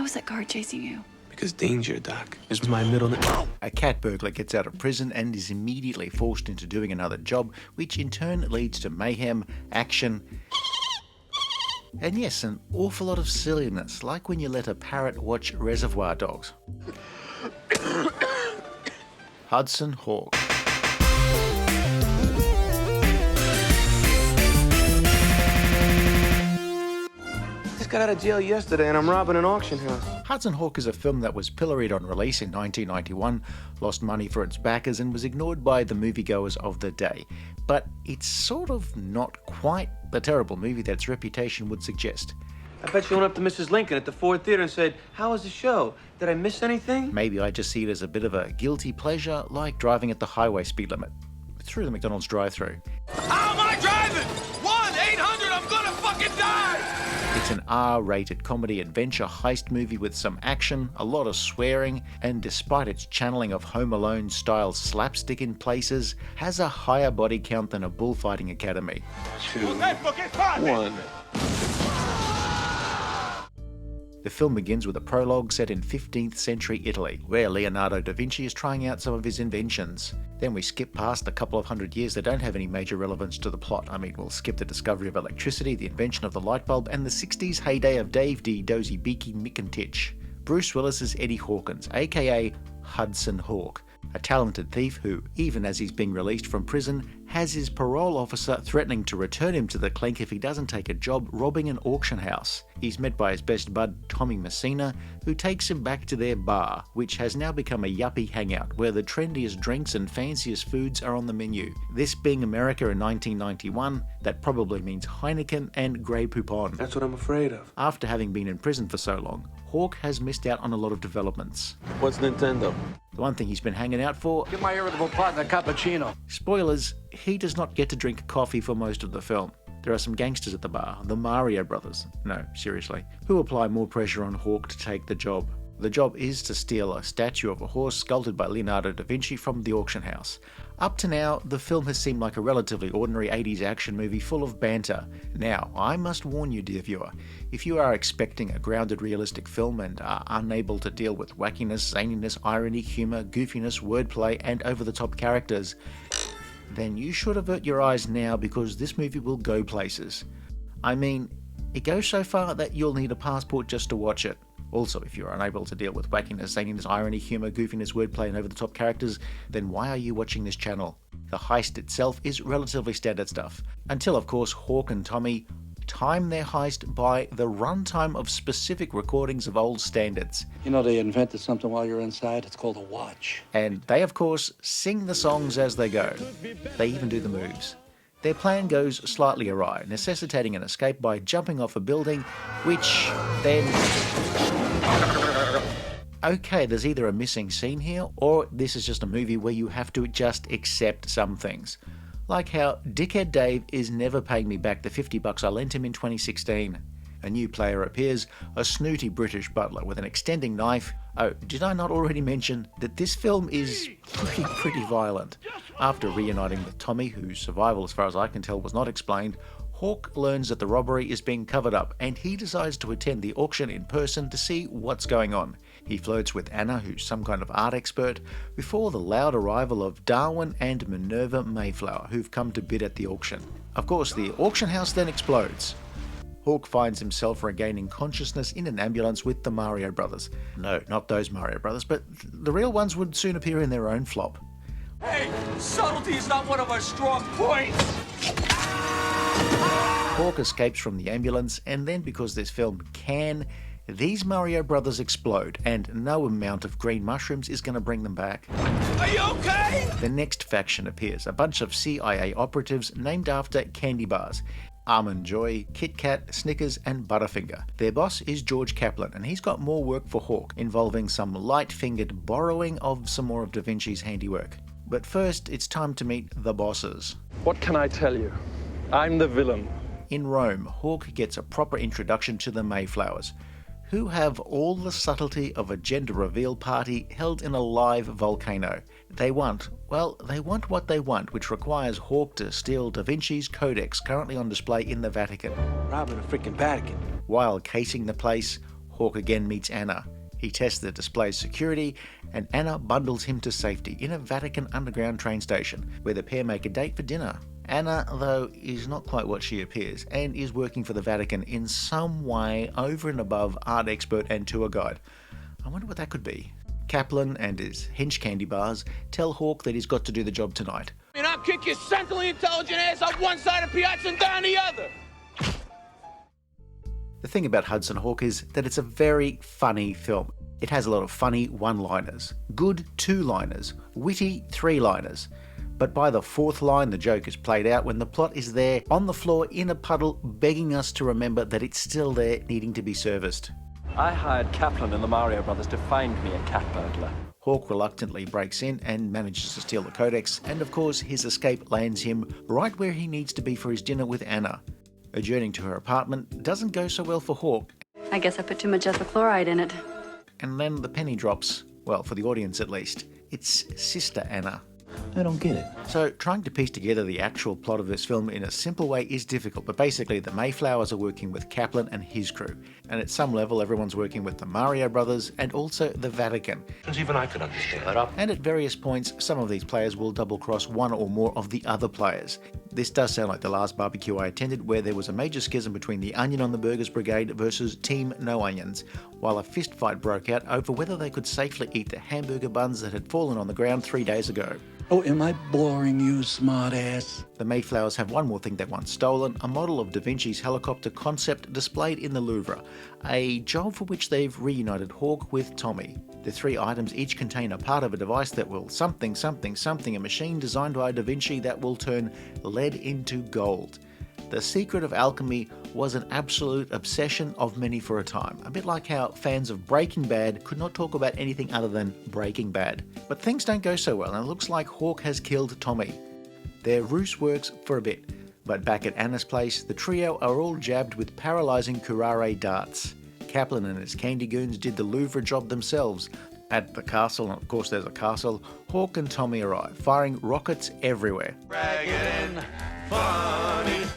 is that guard chasing you? Because danger, Doc, is my middle name. A cat burglar gets out of prison and is immediately forced into doing another job, which in turn leads to mayhem, action, and yes, an awful lot of silliness, like when you let a parrot watch Reservoir Dogs. Hudson Hawk. Just got out of jail yesterday and I'm robbing an auction house. Hudson Hawk is a film that was pilloried on release in 1991, lost money for its backers and was ignored by the moviegoers of the day. But it's sort of not quite the terrible movie that its reputation would suggest. I bet you went up to Mrs. Lincoln at the Ford Theater and said, "How was the show? Did I miss anything?" Maybe I just see it as a bit of a guilty pleasure, like driving at the highway speed limit through the McDonald's drive-thru. How am I driving? 1-800, I'm gonna fucking die! It's an R-rated comedy adventure heist movie with some action, a lot of swearing, and despite its channeling of Home Alone style slapstick in places, has a higher body count than a bullfighting academy. 2, 1. The film begins with a prologue set in 15th century Italy, where Leonardo da Vinci is trying out some of his inventions. Then we skip past a couple of hundred years that don't have any major relevance to the plot. I mean, we'll skip the discovery of electricity, the invention of the light bulb, and the 60s heyday of Dave D. Dozy Beaky Mickentitch. Bruce Willis is Eddie Hawkins, aka Hudson Hawk, a talented thief who, even as he's being released from prison, has his parole officer threatening to return him to the clink if he doesn't take a job robbing an auction house. He's met by his best bud, Tommy Messina, who takes him back to their bar, which has now become a yuppie hangout where the trendiest drinks and fanciest foods are on the menu. This being America in 1991, that probably means Heineken and Grey Poupon. That's what I'm afraid of. After having been in prison for so long, Hawk has missed out on a lot of developments. What's Nintendo? The one thing he's been hanging out for... Give my irritable partner a cappuccino. Spoilers, he does not get to drink coffee for most of the film. There are some gangsters at the bar, the Mario brothers, no, seriously, who apply more pressure on Hawk to take the job. The job is to steal a statue of a horse sculpted by Leonardo da Vinci from the auction house. Up to now, the film has seemed like a relatively ordinary 80s action movie full of banter. Now, I must warn you, dear viewer, if you are expecting a grounded, realistic film and are unable to deal with wackiness, zaniness, irony, humour, goofiness, wordplay, and over-the-top characters, then you should avert your eyes now because this movie will go places. I mean, it goes so far that you'll need a passport just to watch it. Also, if you're unable to deal with wackiness, zaniness, irony, humour, goofiness, wordplay, and over-the-top characters, then why are you watching this channel? The heist itself is relatively standard stuff. Until, of course, Hawk and Tommy time their heist by the runtime of specific recordings of old standards. You know, they invented something while you're inside. It's called a watch. And they, of course, sing the songs as they go. They even do the moves. Their plan goes slightly awry, necessitating an escape by jumping off a building, which then... Okay, there's either a missing scene here, or this is just a movie where you have to just accept some things. Like how Dickhead Dave is never paying me back the $50 I lent him in 2016. A new player appears, a snooty British butler with an extending knife. Oh, did I not already mention that this film is pretty violent? After reuniting with Tommy, whose survival as far as I can tell was not explained, Hawk learns that the robbery is being covered up and he decides to attend the auction in person to see what's going on. He flirts with Anna, who's some kind of art expert, before the loud arrival of Darwin and Minerva Mayflower, who've come to bid at the auction. Of course, the auction house then explodes. Hawk finds himself regaining consciousness in an ambulance with the Mario brothers. No, not those Mario brothers, but the real ones would soon appear in their own flop. Hey, subtlety is not one of our strong points! Hawk escapes from the ambulance, and then because this film can, these Mario brothers explode, and no amount of green mushrooms is going to bring them back. Are you okay? The next faction appears, a bunch of CIA operatives named after candy bars. Almond Joy, Kit Kat, Snickers, and Butterfinger. Their boss is George Kaplan, and he's got more work for Hawk, involving some light-fingered borrowing of some more of Da Vinci's handiwork. But first, it's time to meet the bosses. What can I tell you? I'm the villain. In Rome, Hawk gets a proper introduction to the Mayflowers, who have all the subtlety of a gender reveal party held in a live volcano. They want what they want, which requires Hawk to steal Da Vinci's Codex, currently on display in the Vatican. Robbing a freaking Vatican. While casing the place, Hawk again meets Anna. He tests the display's security, and Anna bundles him to safety in a Vatican underground train station, where the pair make a date for dinner. Anna, though, is not quite what she appears, and is working for the Vatican in some way over and above art expert and tour guide. I wonder what that could be. Kaplan and his hench candy bars tell Hawk that he's got to do the job tonight. And I'll kick your centrally intelligent ass up one side of Piazza and down the other. The thing about Hudson Hawk is that it's a very funny film. It has a lot of funny one-liners, good two-liners, witty three-liners. But by the fourth line, the joke is played out when the plot is there, on the floor, in a puddle, begging us to remember that it's still there, needing to be serviced. I hired Kaplan and the Mario brothers to find me a cat burglar. Hawk reluctantly breaks in and manages to steal the codex, and of course his escape lands him right where he needs to be for his dinner with Anna. Adjourning to her apartment doesn't go so well for Hawk. I guess I put too much ethyl chloride in it. And then the penny drops, well, for the audience at least. It's Sister Anna. I don't get it. So trying to piece together the actual plot of this film in a simple way is difficult, but basically the Mayflowers are working with Kaplan and his crew, and at some level everyone's working with the Mario brothers and also the Vatican. Because even I could understand that. And at various points, some of these players will double-cross one or more of the other players. This does sound like the last barbecue I attended, where there was a major schism between the Onion on the Burgers Brigade versus Team No Onions, while a fist fight broke out over whether they could safely eat the hamburger buns that had fallen on the ground 3 days ago. Oh, am I boring you, smartass? The Mayflowers have one more thing they want stolen, a model of Da Vinci's helicopter concept displayed in the Louvre, a job for which they've reunited Hawk with Tommy. The 3 items each contain a part of a device that will something, a machine designed by Da Vinci that will turn lead into gold. The secret of alchemy was an absolute obsession of many for a time, a bit like how fans of Breaking Bad could not talk about anything other than Breaking Bad. But things don't go so well, and it looks like Hawk has killed Tommy. Their ruse works for a bit, but back at Anna's place, the trio are all jabbed with paralysing curare darts. Kaplan and his candy goons did the Louvre job themselves. At the castle, and of course there's a castle, Hawk and Tommy arrive, firing rockets everywhere.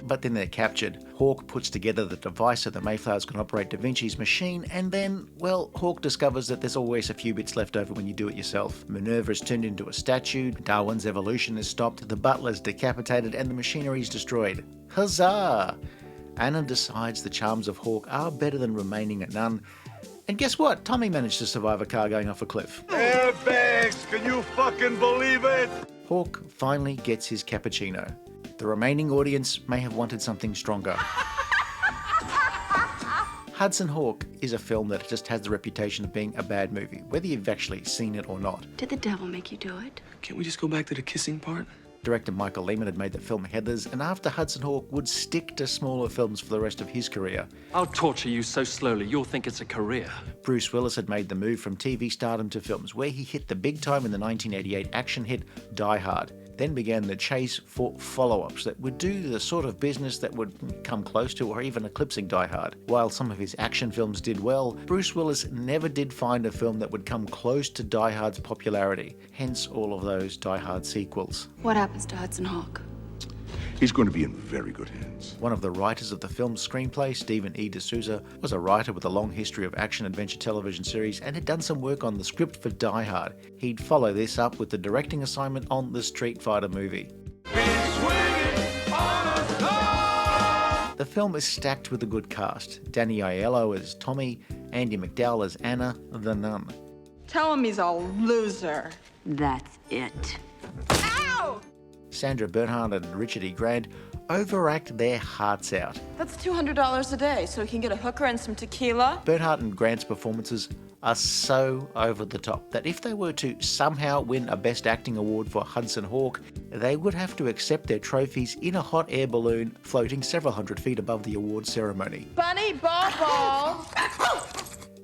But then they're captured. Hawk puts together the device so the Mayflowers can operate Da Vinci's machine, and then, well, Hawk discovers that there's always a few bits left over when you do it yourself. Minerva is turned into a statue, Darwin's evolution is stopped, the butler's decapitated, and the machinery's destroyed. Huzzah! Anna decides the charms of Hawk are better than remaining a nun. And guess what? Tommy managed to survive a car going off a cliff. Airbags, can you fucking believe it? Hawk finally gets his cappuccino. The remaining audience may have wanted something stronger. Hudson Hawk is a film that just has the reputation of being a bad movie, whether you've actually seen it or not. Did the devil make you do it? Can't we just go back to the kissing part? Director Michael Lehman had made the film Heathers, and after Hudson Hawk would stick to smaller films for the rest of his career. I'll torture you so slowly you'll think it's a career. Bruce Willis had made the move from TV stardom to films, where he hit the big time in the 1988 action hit Die Hard. Then began the chase for follow-ups that would do the sort of business that would come close to or even eclipsing Die Hard. While some of his action films did well, Bruce Willis never did find a film that would come close to Die Hard's popularity, hence all of those Die Hard sequels. What happens to Hudson Hawk? He's going to be in very good hands. One of the writers of the film's screenplay, Stephen E. D'Souza, was a writer with a long history of action-adventure television series and had done some work on the script for Die Hard. He'd follow this up with the directing assignment on the Street Fighter movie. The film is stacked with a good cast. Danny Aiello as Tommy, Andie MacDowell as Anna, the nun. Tell him he's a loser. That's it. Ow! Sandra, Bernhard and Richard E. Grant overact their hearts out. That's $200 a day, so he can get a hooker and some tequila. Bernhard and Grant's performances are so over the top that if they were to somehow win a Best Acting award for Hudson Hawk, they would have to accept their trophies in a hot air balloon floating several hundred feet above the award ceremony. Bunny Bobo!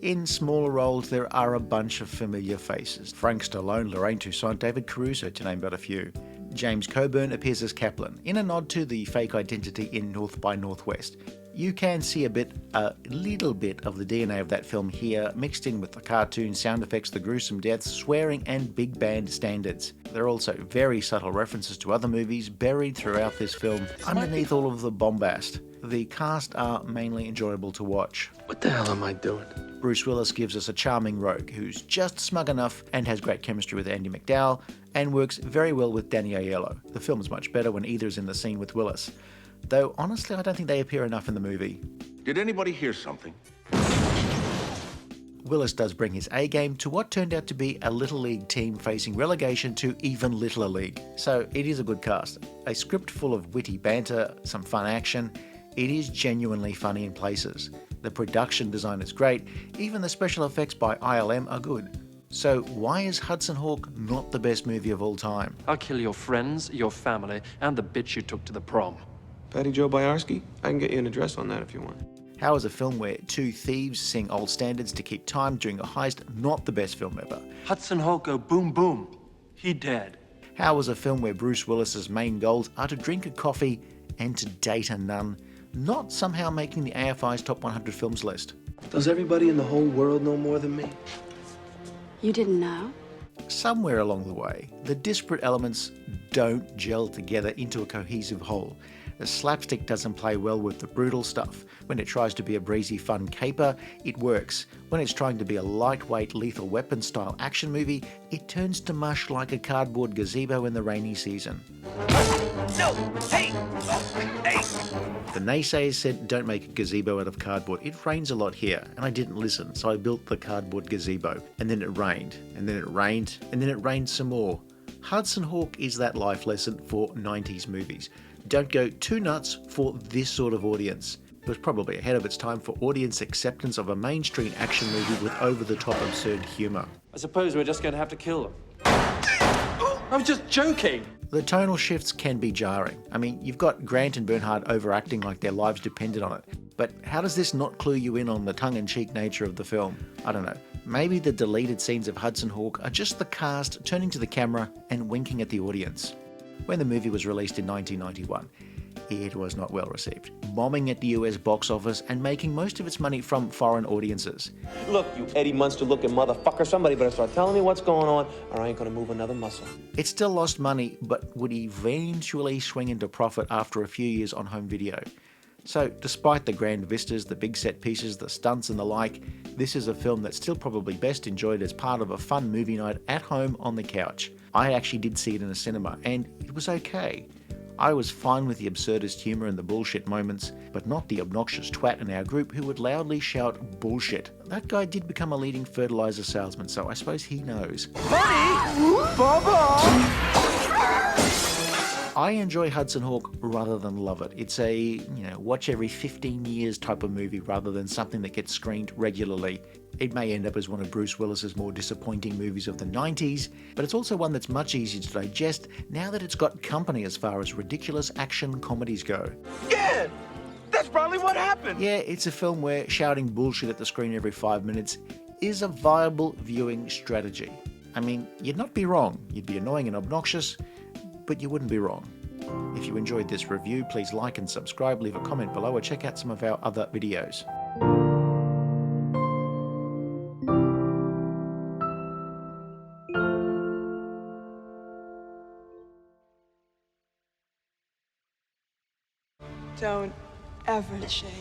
In smaller roles, there are a bunch of familiar faces. Frank Stallone, Lorraine Toussaint, David Caruso, to name but a few. James Coburn appears as Kaplan, in a nod to the fake identity in North by Northwest. You can see a little bit of the DNA of that film here, mixed in with the cartoon sound effects, the gruesome deaths, swearing, and big band standards. There are also very subtle references to other movies buried throughout this film, underneath all of the bombast. The cast are mainly enjoyable to watch. What the hell am I doing? Bruce Willis gives us a charming rogue who's just smug enough and has great chemistry with Andie MacDowell and works very well with Danny Aiello. The film's much better when either is in the scene with Willis. Though, honestly, I don't think they appear enough in the movie. Did anybody hear something? Willis does bring his A-game to what turned out to be a Little League team facing relegation to even Littler League. So it is a good cast. A script full of witty banter, some fun action. It is genuinely funny in places. The production design is great. Even the special effects by ILM are good. So why is Hudson Hawk not the best movie of all time? I'll kill your friends, your family, and the bitch you took to the prom. Patty Joe Byarski? I can get you an address on that if you want. How is a film where two thieves sing old standards to keep time during a heist not the best film ever? Hudson Hawk go boom boom. He dead. How is a film where Bruce Willis's main goals are to drink a coffee and to date a nun not somehow making the AFI's top 100 films list? Does everybody in the whole world know more than me? You didn't know? Somewhere along the way, the disparate elements don't gel together into a cohesive whole. The slapstick doesn't play well with the brutal stuff. When it tries to be a breezy, fun caper, it works. When it's trying to be a lightweight, lethal weapon style action movie, it turns to mush like a cardboard gazebo in the rainy season. No! Hey! Hey! The naysayers said don't make a gazebo out of cardboard. It rains a lot here, and I didn't listen, so I built the cardboard gazebo. And then it rained, and then it rained, and then it rained some more. Hudson Hawk is that life lesson for 90s movies. Don't go too nuts for this sort of audience. It was probably ahead of its time for audience acceptance of a mainstream action movie with over-the-top absurd humour. I suppose we're just going to have to kill them. I was just joking. The tonal shifts can be jarring. I mean, you've got Grant and Bernhard overacting like their lives depended on it. But how does this not clue you in on the tongue-in-cheek nature of the film? I don't know. Maybe the deleted scenes of Hudson Hawk are just the cast turning to the camera and winking at the audience. When the movie was released in 1991, it was not well received, bombing at the US box office and making most of its money from foreign audiences. Look, you Eddie Munster-looking motherfucker, somebody better start telling me what's going on, or I ain't gonna move another muscle. It still lost money, but would eventually swing into profit after a few years on home video. So, despite the grand vistas, the big set pieces, the stunts and the like, this is a film that's still probably best enjoyed as part of a fun movie night at home on the couch. I actually did see it in a cinema, and it was okay. I was fine with the absurdist humour and the bullshit moments, but not the obnoxious twat in our group who would loudly shout bullshit. That guy did become a leading fertiliser salesman, so I suppose he knows. I enjoy Hudson Hawk rather than love it. It's a, watch every 15 years type of movie rather than something that gets screened regularly. It may end up as one of Bruce Willis's more disappointing movies of the 90s, but it's also one that's much easier to digest now that it's got company as far as ridiculous action comedies go. Yeah! That's probably what happened! Yeah, it's a film where shouting bullshit at the screen every 5 minutes is a viable viewing strategy. I mean, you'd not be wrong. You'd be annoying and obnoxious, but you wouldn't be wrong. If you enjoyed this review, please like and subscribe, leave a comment below, or check out some of our other videos. Don't ever change.